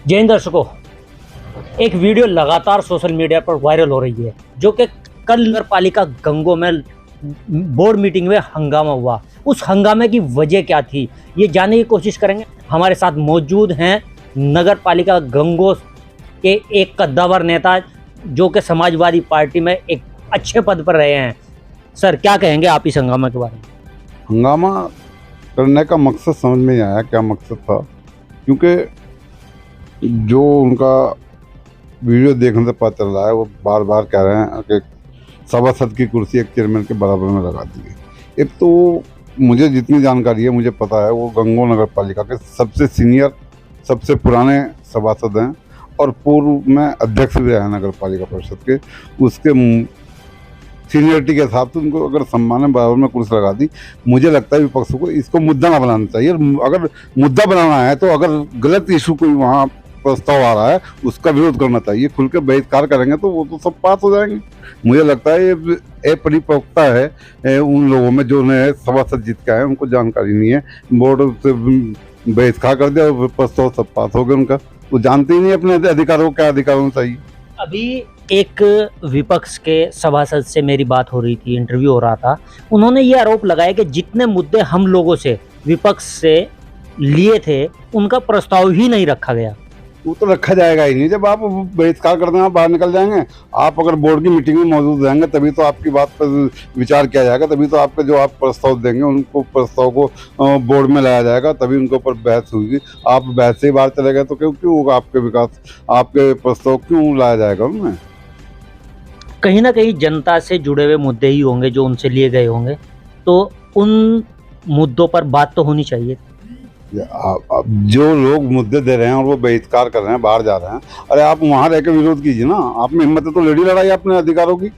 जय हिंद दर्शकों, एक वीडियो लगातार सोशल मीडिया पर वायरल हो रही है जो कि कल नगर पालिका गंगो में बोर्ड मीटिंग में हंगामा हुआ। उस हंगामे की वजह क्या थी, ये जानने की कोशिश करेंगे। हमारे साथ मौजूद हैं नगर पालिका गंगो के एक कद्दावर नेता जो कि समाजवादी पार्टी में एक अच्छे पद पर रहे हैं। सर, क्या कहेंगे आप इस हंगामा के बारे में? हंगामा करने का मकसद समझ में नहीं आया, क्या मकसद था, क्योंकि जो उनका वीडियो देखने से पता चल रहा है वो बार बार कह रहे हैं कि सभासद की कुर्सी एक चेयरमैन के बराबर में लगा दी गई। एक तो मुझे जितनी जानकारी है, मुझे पता है वो गंगो नगर पालिका के सबसे सीनियर, सबसे पुराने सभासद हैं और पूर्व में अध्यक्ष भी रहे नगर पालिका परिषद के। उसके सीनियरिटी के हिसाब से उनको अगर सम्मान बराबर में कुर्सी लगा दी, मुझे लगता है विपक्ष को इसको मुद्दा ना बनाना चाहिए। अगर मुद्दा बनाना है तो अगर गलत इशू कोई वहाँ प्रस्ताव आ रहा है उसका विरोध करना चाहिए। खुल के बहिष्कार करेंगे तो वो तो सब पास हो जाएंगे। मुझे लगता है ये परिपक्वता है उन लोगों में जो नए सभासद जीत के आए, उनको जानकारी नहीं है। बोर्ड से बहिष्कार कर दिया और प्रस्ताव सब पास हो गया उनका। वो जानते ही नहीं अपने अधिकारों को, क्या अधिकार होना चाहिए। अभी एक विपक्ष के सभासद से मेरी बात हो रही थी, इंटरव्यू हो रहा था। उन्होंने ये आरोप लगाया कि जितने मुद्दे हम लोगों से विपक्ष से लिए थे उनका प्रस्ताव ही नहीं रखा गया। वो तो रखा जाएगा ही नहीं। जब आप बहिष्कार कर देंगे, बाहर निकल जाएंगे। आप अगर बोर्ड की मीटिंग में मौजूद रहेंगे तभी तो आपकी बात पर विचार किया जाएगा, तभी तो आपके जो आप प्रस्ताव देंगे उनको प्रस्ताव को बोर्ड में लाया जाएगा, तभी उनके ऊपर बहस होगी। आप बहस से ही बाहर चले गए तो क्यों होगा आपके विकास, आपके प्रस्ताव क्यों लाया जाएगा उनमें? कहीं ना कहीं जनता से जुड़े हुए मुद्दे ही होंगे जो उनसे लिए गए होंगे, तो उन मुद्दों पर बात तो होनी चाहिए। जो लोग मुद्दे दे रहे हैं और वो बहिष्कार कर रहे हैं, बाहर जा रहे हैं, अरे आप वहाँ रह के विरोध कीजिए ना। आप में हिम्मत है तो लड़ी लड़ाई अपने अधिकारों की।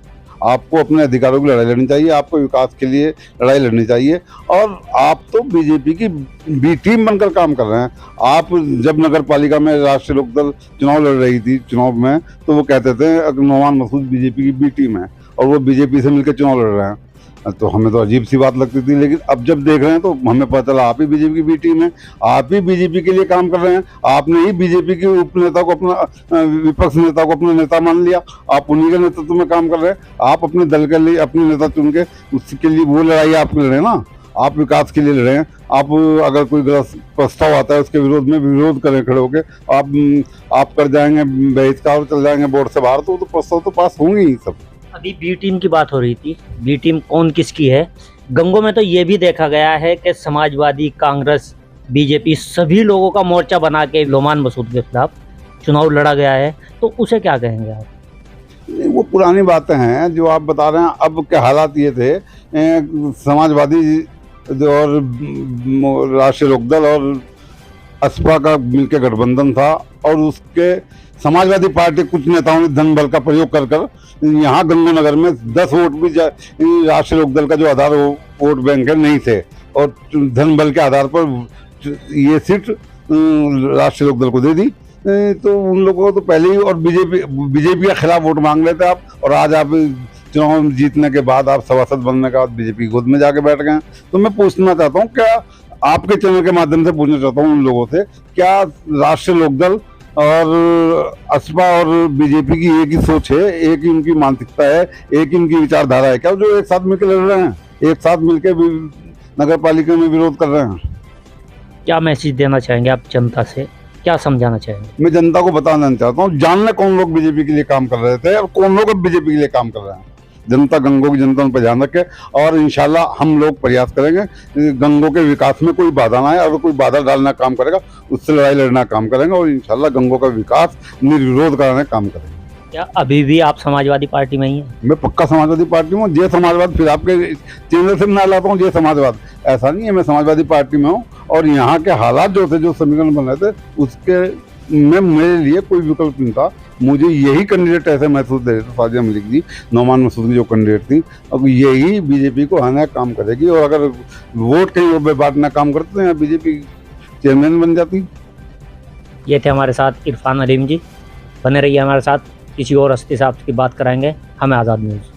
आपको अपने अधिकारों की लड़ाई लड़नी चाहिए, आपको विकास के लिए लड़ाई लड़नी चाहिए। और आप तो बीजेपी की बी टीम बनकर काम कर रहे हैं। आप जब नगर पालिका में राष्ट्रीय लोकदल चुनाव लड़ रही थी, चुनाव में तो वो कहते थे नौमान मसूद बीजेपी की बी टीम है और वो बीजेपी से मिलकर चुनाव लड़ रहे हैं। तो हमें तो अजीब सी बात लगती थी, लेकिन अब जब देख रहे हैं तो हमें पता चला आप ही बीजेपी की बी टीम है, आप ही बीजेपी के लिए काम कर रहे हैं। आपने ही बीजेपी के उपनेता को अपना, विपक्ष नेता को अपना नेता मान लिया। आप उन्हीं के नेतृत्व में काम कर रहे हैं। आप अपने दल के लिए अपने नेता चुन के उसके लिए वो लड़ाई आप लड़ रहे हैं ना। आप विकास के लिए लड़ रहे हैं। आप अगर कोई गलत प्रस्ताव आता है उसके विरोध में विरोध करें खड़े होकर, आप कर जाएंगे बहिष्कार, चल जाएंगे बोर्ड से बाहर, तो प्रस्ताव तो पास होंगे ही सब। अभी बी टीम की बात हो रही थी, बी टीम कौन किसकी है? गंगो में तो ये भी देखा गया है कि समाजवादी, कांग्रेस, बीजेपी सभी लोगों का मोर्चा बना के नौमान मसूद के खिलाफ चुनाव लड़ा गया है, तो उसे क्या कहेंगे आप? वो पुरानी बातें हैं जो आप बता रहे हैं। अब के हालात ये थे, समाजवादी और राष्ट्रीय लोकदल और असपा का मिलकर गठबंधन था और उसके समाजवादी पार्टी कुछ नेताओं ने धन बल का प्रयोग कर कर यहाँ गंगो नगर में 10 वोट भी राष्ट्रीय लोकदल का जो आधार वोट बैंक है नहीं थे, और धन बल के आधार पर ये सीट राष्ट्रीय लोकदल को दे दी। तो उन लोगों को तो पहले ही, और बीजेपी के खिलाफ वोट मांग रहे थे आप, और आज आप चुनाव जीतने के बाद, आप सभासद बनने के बाद बीजेपी गोद में जाके बैठ गए। तो मैं पूछना चाहता हूँ, क्या आपके चैनल के माध्यम से पूछना चाहता हूँ उन लोगों से, क्या राष्ट्रीय लोकदल और असपा और बीजेपी की एक ही सोच है, एक ही उनकी मानसिकता है, एक ही उनकी विचारधारा है क्या, जो एक साथ मिलकर लड़ रहे हैं, एक साथ मिलकर नगर पालिका में विरोध कर रहे हैं? क्या मैसेज देना चाहेंगे आप जनता से, क्या समझाना चाहेंगे? मैं जनता को बताना चाहता हूँ, जानना कौन लोग बीजेपी के लिए काम कर रहे थे और कौन लोग अब बीजेपी के लिए काम कर रहे हैं। जनता, गंगो की जनता उन पर ध्यान रखे और इंशाल्लाह हम लोग प्रयास करेंगे गंगो के विकास में कोई बाधा ना आए। अगर कोई बाधा डालना काम करेगा उससे लड़ाई लड़ना काम करेंगे और इंशाल्लाह गंगो का विकास निर्विरोध कराने काम करेंगे। क्या अभी भी आप समाजवादी पार्टी में ही हैं? मैं पक्का समाजवादी पार्टी में हूँ। जय समाजवाद, फिर आपके चैनल से मैं लाता हूँ जय समाजवाद, ऐसा नहीं है। मैं समाजवादी पार्टी में हूँ और यहाँ के हालात जो थे, जो समीकरण बन रहे थे, उसके में मेरे लिए कोई विकल्प नहीं था। मुझे यही कैंडिडेट ऐसे महसूस दे रहे थे, साजिया मलिक जी, नौमान मसूद की जो कैंडिडेट थी, अब यही बीजेपी को हराने काम करेगी। और अगर वोट कहीं और बांटना काम करते हैं, बीजेपी चेयरमैन बन जाती। ये थे हमारे साथ इरफान अलीम जी। बने रहिए हमारे साथ, किसी और हस्ती साहब की बात कराएंगे। हमें आज़ाद न्यूज़।